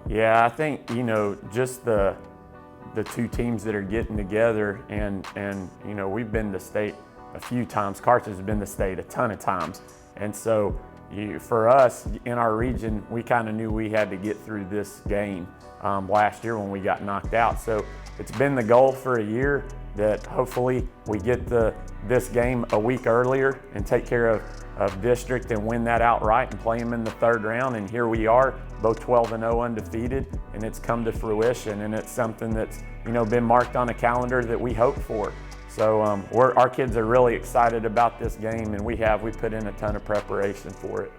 Yeah, I think, just the two teams that are getting together and we've been to state a few times. Carthage has been to state a ton of times. And so for us in our region, we kind of knew we had to get through this game last year when we got knocked out. So it's been the goal for a year that hopefully we get this game a week earlier and take care of district and win that outright and play them in the third round. And here we are, both 12-0 undefeated, and it's come to fruition. And it's something that's been marked on a calendar that we hope for. So our kids are really excited about this game, and we put in a ton of preparation for it.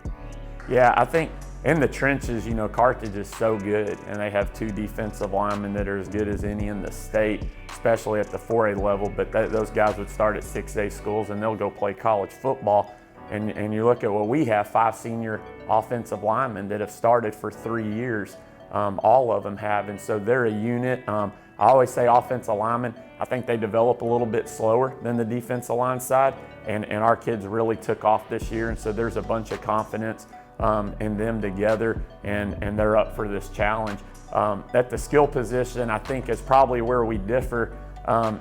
Yeah, I think in the trenches, Carthage is so good, and they have two defensive linemen that are as good as any in the state, especially at the 4A level. But those guys would start at 6A schools, and they'll go play college football. And you look at what we have, 5 senior offensive linemen that have started for 3 years. All of them have, and so they're a unit. I always say offensive linemen, I think they develop a little bit slower than the defensive line side, and our kids really took off this year, and so there's a bunch of confidence in them together, and they're up for this challenge. At the skill position, I think is probably where we differ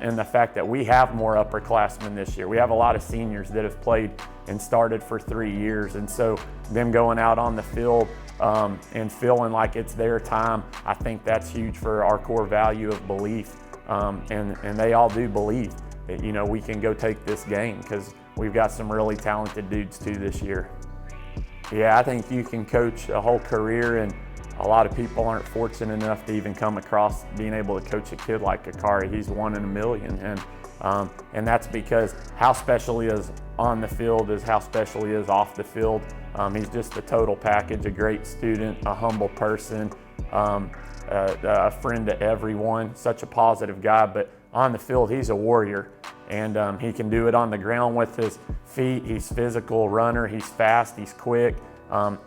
in the fact that we have more upperclassmen this year. We have a lot of seniors that have played and started for 3 years, and so them going out on the field and feeling like it's their time, I think that's huge for our core value of belief. And they all do believe that, we can go take this game because we've got some really talented dudes too this year. Yeah, I think you can coach a whole career, and a lot of people aren't fortunate enough to even come across being able to coach a kid like Akari. He's 1 in a million, and that's because how special he is on the field is how special he is off the field. He's just a total package, a great student, a humble person, a friend to everyone, such a positive guy. But on the field, he's a warrior, and he can do it on the ground with his feet. He's physical runner, he's fast, he's quick.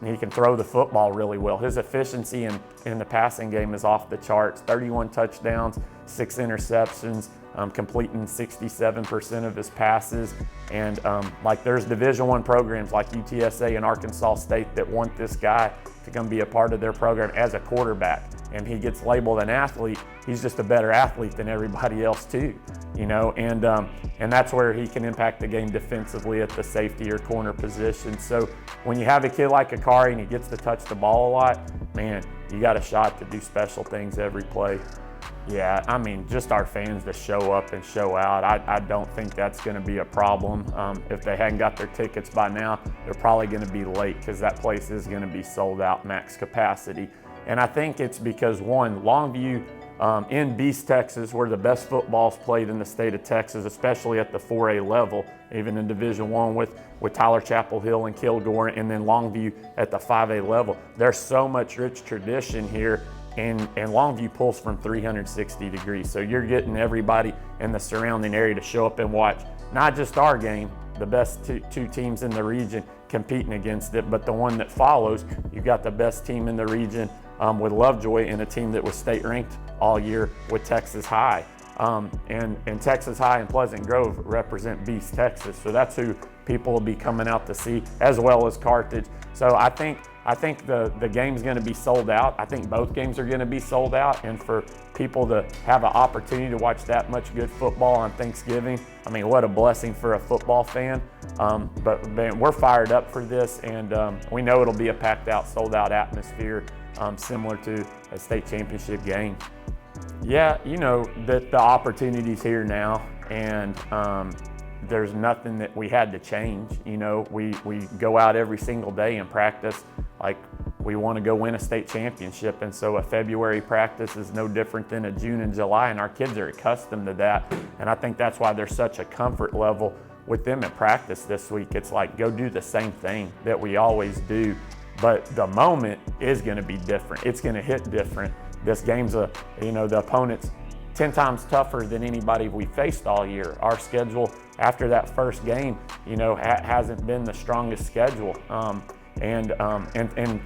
He can throw the football really well. His efficiency in the passing game is off the charts. 31 touchdowns, 6 interceptions, completing 67% of his passes. And there's Division I programs like UTSA and Arkansas State that want this guy to come be a part of their program as a quarterback. And he gets labeled an athlete. He's just a better athlete than everybody else too, and that's where he can impact the game defensively at the safety or corner position. So when you have a kid like Akari and he gets to touch the ball a lot, man, you got a shot to do special things every play. Yeah, I mean, just our fans to show up and show out. I don't think that's going to be a problem. If they hadn't got their tickets by now, they're probably going to be late because that place is going to be sold out max capacity. And I think it's because, one, Longview in Beast, Texas, where the best football's played in the state of Texas, especially at the 4A level, even in Division I with Tyler Chapel Hill and Kilgore, and then Longview at the 5A level. There's so much rich tradition here, and Longview pulls from 360 degrees. So you're getting everybody in the surrounding area to show up and watch not just our game, the best two teams in the region competing against it, but the one that follows, you got the best team in the region with Lovejoy, and a team that was state ranked all year with Texas High. And Texas High and Pleasant Grove represent Beast, Texas. So that's who people will be coming out to see, as well as Carthage. So I think the game's going to be sold out. I think both games are going to be sold out. And for people to have an opportunity to watch that much good football on Thanksgiving, I mean, what a blessing for a football fan. But man, we're fired up for this, and we know it'll be a packed out, sold out atmosphere, similar to a state championship game. Yeah, that the opportunity's here now, and there's nothing that we had to change. We go out every single day and practice like we want to go win a state championship, and so a February practice is no different than a June and July, and our kids are accustomed to that. And I think that's why there's such a comfort level with them at practice this week. It's like, go do the same thing that we always do, but the moment is going to be different. It's going to hit different. This game's the opponent's 10 times tougher than anybody we faced all year. Our schedule after that first game, hasn't been the strongest schedule. And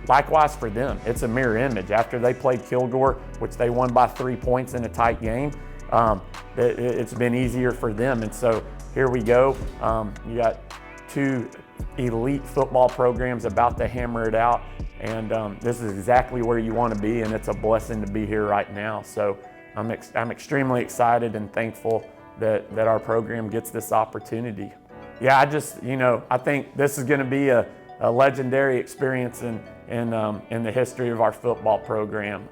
likewise for them, it's a mirror image. After they played Kilgore, which they won by 3 points in a tight game, it's been easier for them. And so here we go. You got two elite football programs about to hammer it out, And this is exactly where you want to be, and it's a blessing to be here right now. So I'm extremely excited and thankful that our program gets this opportunity. Yeah, I think this is going to be a legendary experience in the history of our football program.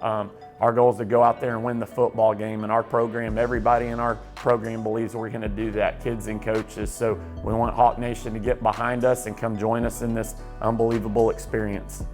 Our goal is to go out there and win the football game, and our program, everybody in our program believes we're going to do that, kids and coaches. So we want Hawk Nation to get behind us and come join us in this unbelievable experience.